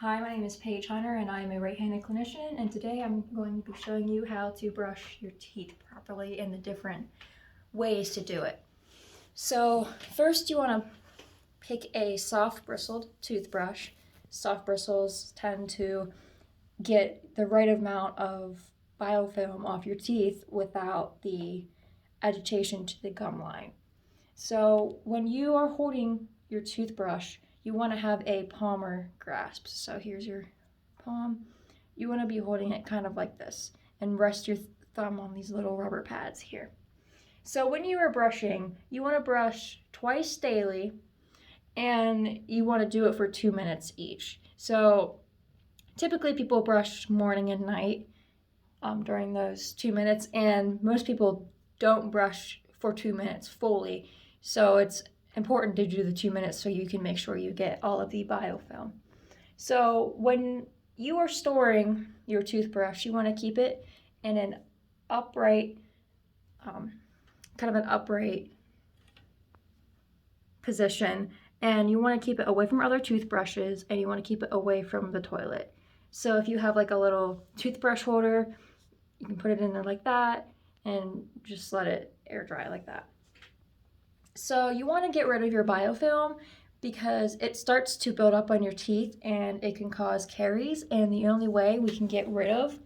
Hi, my name is Paige Hunter and I'm a right-handed clinician, and today I'm going to be showing you how to brush your teeth properly and the different ways to do it. So first you want to pick a soft bristled toothbrush. Soft bristles tend to get the right amount of biofilm off your teeth without the agitation to the gum line. So when you are holding your toothbrush, you want to have a palmar grasp. So here's your palm. You want to be holding it kind of like this and rest your thumb on these little rubber pads here. So when you are brushing, you want to brush twice daily and you want to do it for 2 minutes each. So typically people brush morning and night during those 2 minutes, and most people don't brush for 2 minutes fully. So it's important to do the 2 minutes so you can make sure you get all of the biofilm. So when you are storing your toothbrush, you want to keep it in an upright, kind of an upright position, and you want to keep it away from other toothbrushes, and you want to keep it away from the toilet. So if you have like a little toothbrush holder, you can put it in there like that and just let it air dry like that. So you want to get rid of your biofilm because it starts to build up on your teeth and it can cause caries, and the only way we can get rid of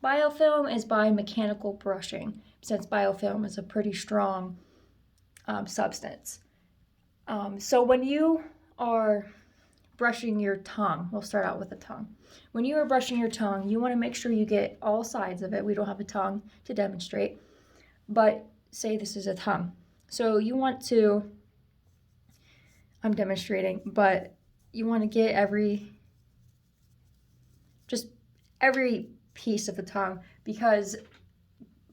biofilm is by mechanical brushing, since biofilm is a pretty strong substance. So when you are brushing your tongue, we'll start out with the tongue. When you are brushing your tongue, you want to make sure you get all sides of it. We don't have a tongue to demonstrate, but say this is a tongue. So you want to, I'm demonstrating, but you want to get every piece of the tongue, because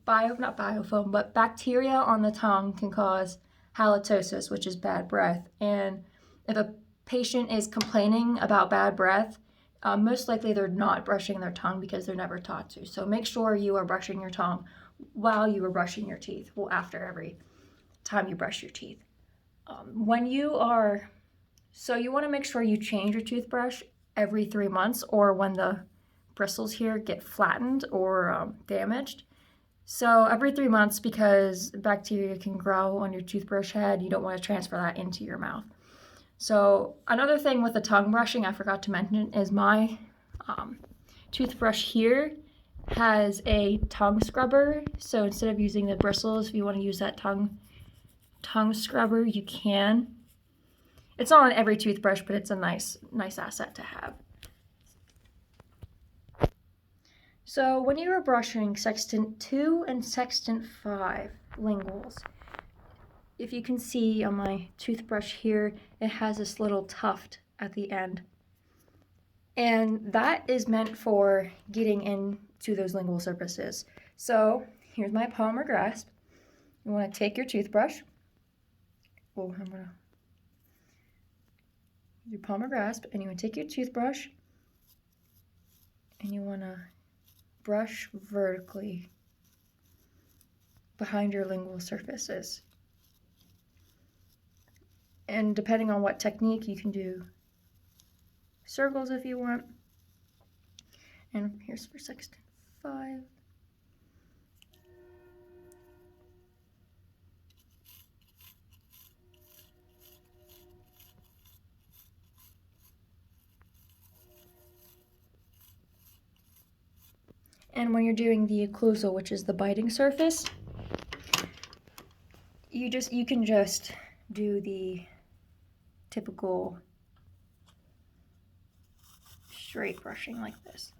not biofilm, but bacteria on the tongue can cause halitosis, which is bad breath. And if a patient is complaining about bad breath, most likely they're not brushing their tongue because they're never taught to. So make sure you are brushing your tongue while you are brushing your teeth, well, after every time you brush your teeth. So you want to make sure you change your toothbrush every 3 months, or when the bristles here get flattened or damaged. So every 3 months, because bacteria can grow on your toothbrush head. You don't want to transfer that into your mouth. So another thing with the tongue brushing I forgot to mention is my toothbrush here has a tongue scrubber. So instead of using the bristles, if you want to use that tongue scrubber, you can. It's not on every toothbrush, but it's a nice asset to have. So when you are brushing Sextant 2 and Sextant 5 linguals, if you can see on my toothbrush here, it has this little tuft at the end. And that is meant for getting into those lingual surfaces. So here's my palmar grasp. You want to take your toothbrush. Your palmar grasp, and you want to take your toothbrush and you want to brush vertically behind your lingual surfaces. And depending on what technique, you can do circles if you want. And here's for Sextant 5. And when you're doing the occlusal, which is the biting surface, you can just do the typical straight brushing like this.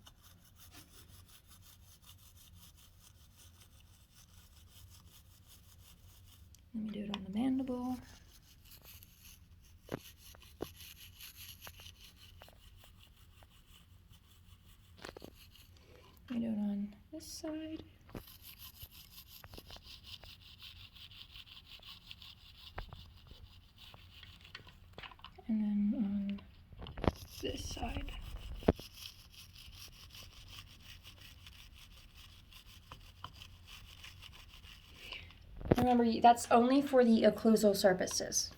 Let me do it on the mandible. Let me do it on this side. And then on this side. Remember, that's only for the occlusal surfaces.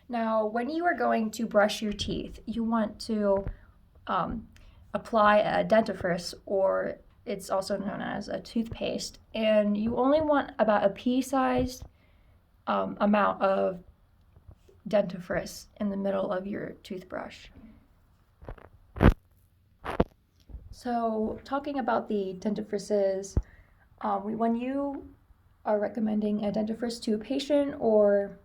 Now, when you are going to brush your teeth, you want to apply a dentifrice, or it's also known as a toothpaste, and you only want about a pea-sized amount of dentifrice in the middle of your toothbrush. So, talking about the dentifrices, when you are recommending a dentifrice to a patient, or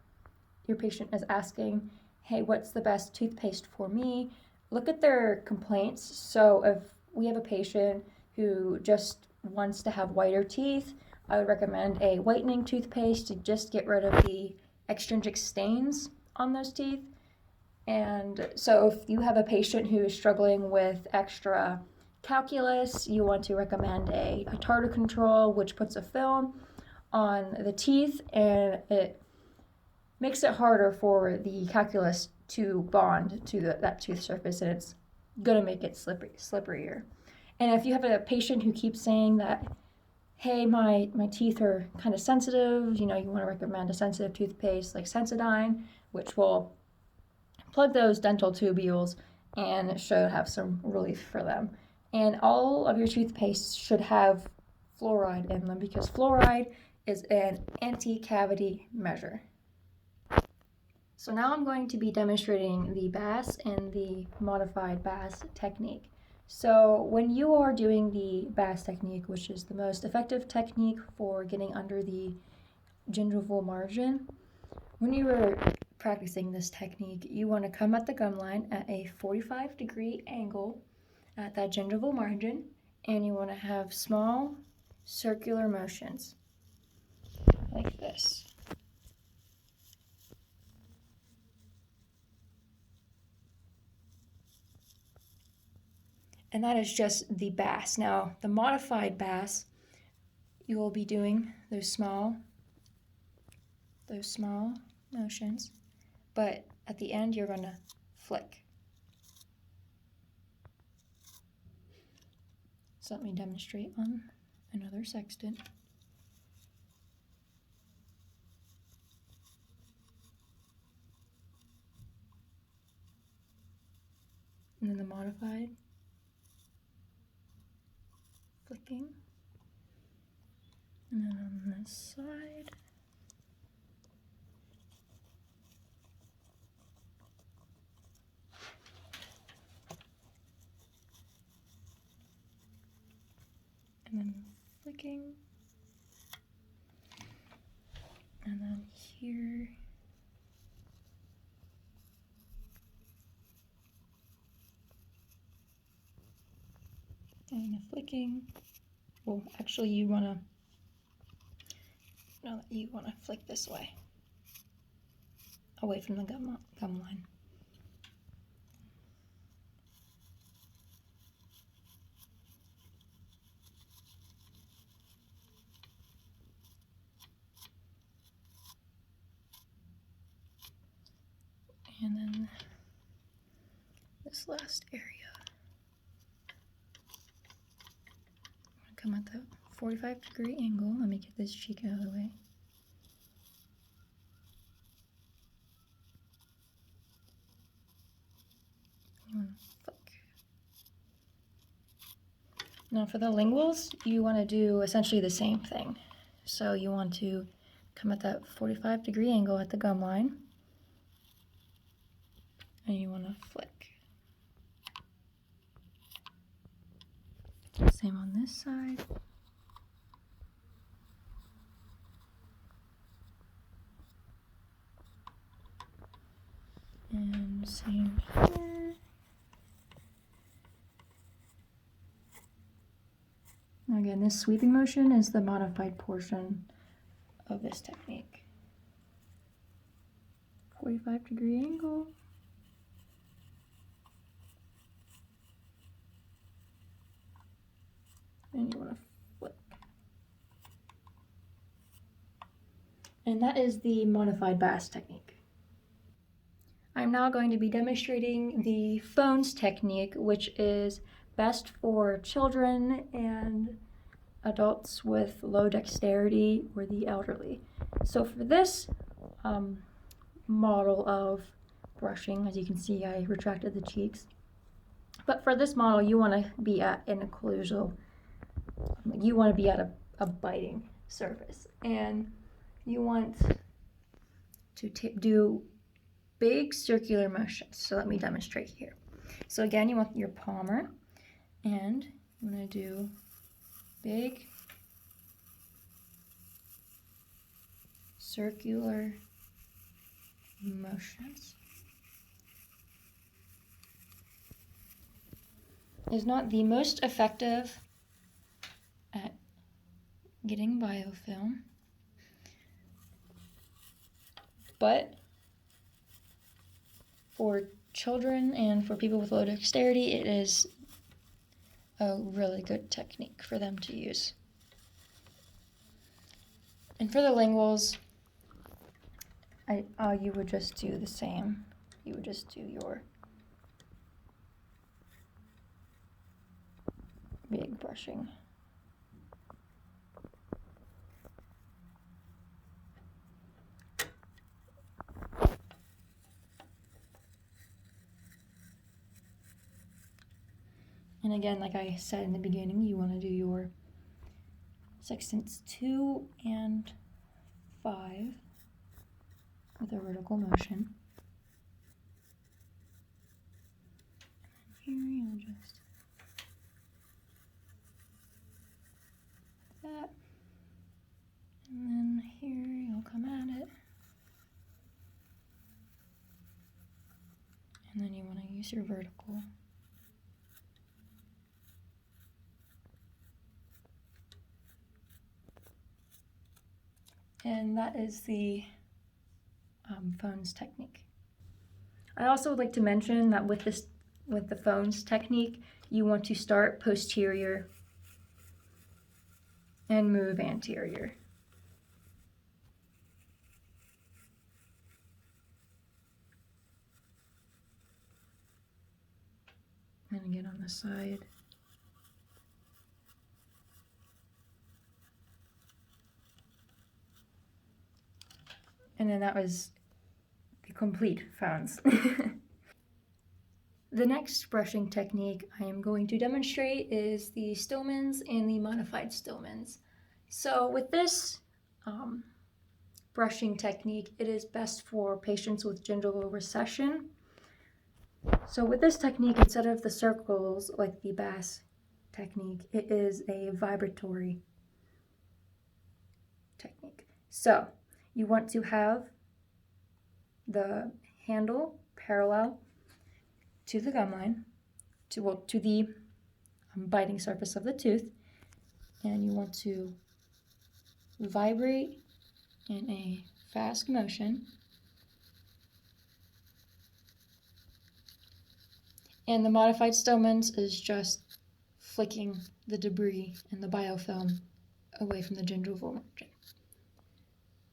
your patient is asking, hey, what's the best toothpaste for me? Look at their complaints. So if we have a patient who just wants to have whiter teeth, I would recommend a whitening toothpaste to just get rid of the extrinsic stains on those teeth. And so if you have a patient who is struggling with extra calculus, you want to recommend a tartar control, which puts a film on the teeth, and it makes it harder for the calculus to bond to that tooth surface, and it's going to make it slipperier. And if you have a patient who keeps saying that, hey, my teeth are kind of sensitive, you want to recommend a sensitive toothpaste like Sensodyne, which will plug those dental tubules and should have some relief for them. And all of your toothpastes should have fluoride in them, because fluoride is an anti-cavity measure. So now I'm going to be demonstrating the BAS and the modified BAS technique. So when you are doing the BAS technique, which is the most effective technique for getting under the gingival margin, when you are practicing this technique, you want to come at the gum line at a 45-degree angle at that gingival margin, and you want to have small circular motions like this. And that is just the BAS. Now, the modified BAS, you will be doing those small motions, but at the end you're going to flick. So let me demonstrate on another sextant. And then the modified flicking. And then on this side. And then flicking. And then here. And the flicking. Well, actually you want to flick this way, away from the gum line. And then this last area, I'm going to come at the 45-degree angle. Let me get this cheek out of the way. You want to flick. Now for the linguals, you want to do essentially the same thing. So you want to come at that 45-degree angle at the gum line, and you want to flick. Same on this side. And same here. Again, this sweeping motion is the modified portion of this technique. 45-degree angle. And you want to flip. And that is the modified BAS technique. I'm now going to be demonstrating the phones technique, which is best for children and adults with low dexterity or the elderly. So for this, model of brushing. As you can see, I retracted the cheeks. But for this model, you want to be at an occlusal, you want to be at a biting surface. And you want to do big circular motions. So let me demonstrate here. So again, you want your palmer, and I'm going to do big circular motions. Is not the most effective at getting biofilm, but for children and for people with low dexterity, it is a really good technique for them to use. And for the linguals, you would just do the same. You would just do your big brushing. And again, like I said in the beginning, you want to do your sextants 2 and 5 with a vertical motion. And here you'll just that, and then here you'll come at it, and then you want to use your vertical. And that is the phones technique. I also would like to mention that with the phones technique, you want to start posterior and move anterior. And again on the side. And then that was the complete phones. The next brushing technique I am going to demonstrate is the Stillman's and the modified Stillman's. So with this brushing technique, it is best for patients with gingival recession. So with this technique, instead of the circles like the Bass technique, it is a vibratory technique. So you want to have the handle parallel to the gum line, to the biting surface of the tooth, and you want to vibrate in a fast motion. And the modified Stillman's is just flicking the debris and the biofilm away from the gingival margin.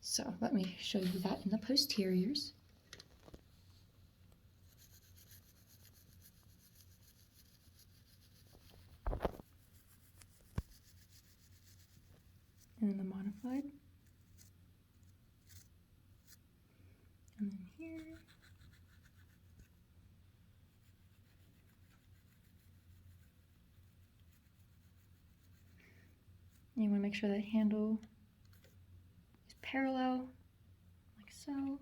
So let me show you that in the posteriors. And then the modified. And then here. And you want to make sure that handle is parallel, like so.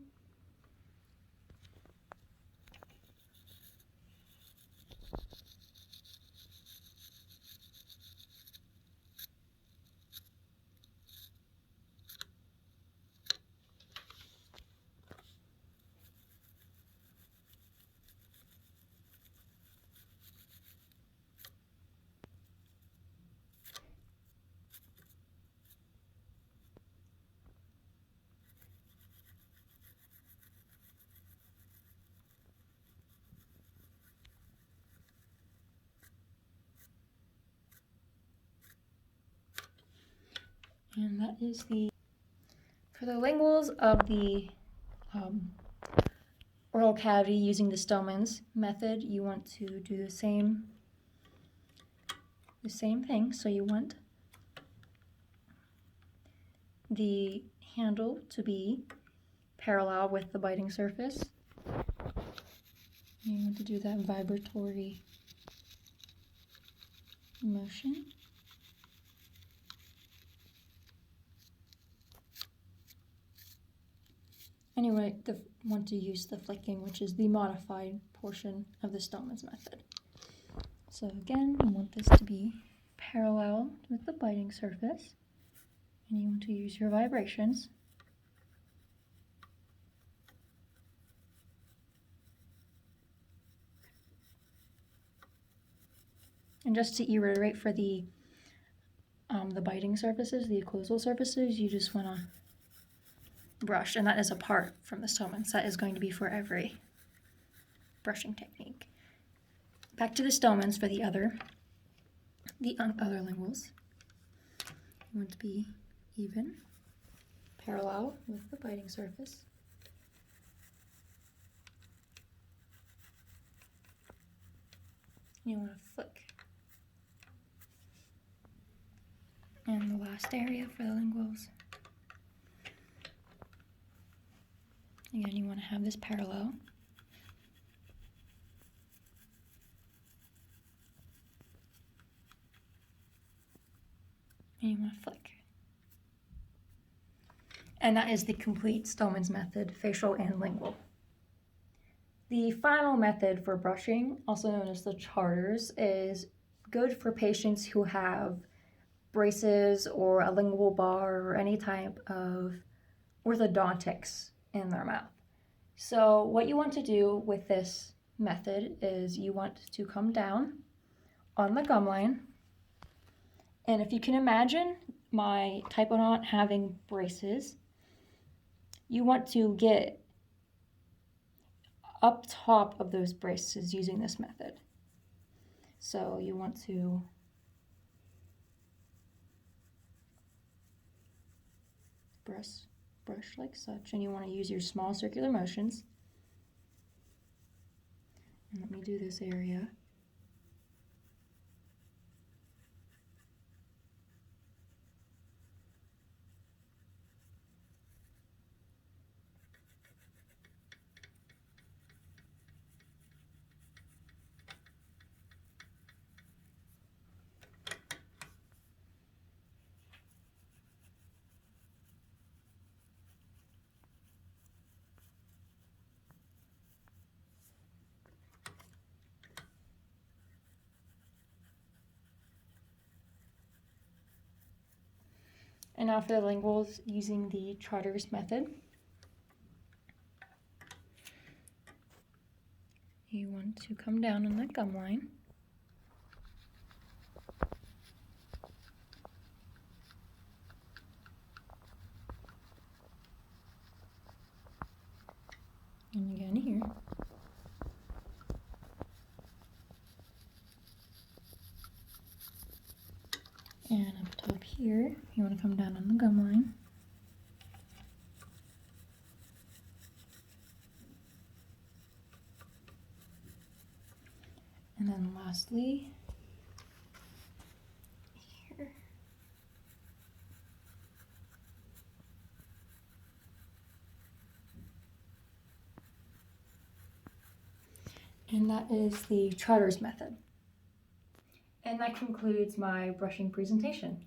And that is for the linguals of the oral cavity using the Stillman's method, you want to do the same thing. So you want the handle to be parallel with the biting surface. You want to do that vibratory motion. And you want to use the flicking, which is the modified portion of the Stoneman's method. So again, you want this to be parallel with the biting surface, and you want to use your vibrations. And just to reiterate for the biting surfaces, the occlusal surfaces, you just want to brush, and that is apart from the Stoneman's. That is going to be for every brushing technique. Back to the Stoneman's for the other linguals. You want to be even, parallel with the biting surface. You want to flick. And the last area for the linguals. Again, you want to have this parallel. And you want to flick. And that is the complete Stoneman's method, facial and lingual. The final method for brushing, also known as the charters, is good for patients who have braces or a lingual bar or any type of orthodontics in their mouth. So what you want to do with this method is you want to come down on the gum line, and if you can imagine my typodont having braces, you want to get up top of those braces using this method. So you want to brush like such, and you want to use your small circular motions. And let me do this area. And now for the linguals, using the charters method. You want to come down on the gum line. And again here. And up top here, you want to come down on the gum line. And then lastly, here. And that is the charters method. And that concludes my brushing presentation.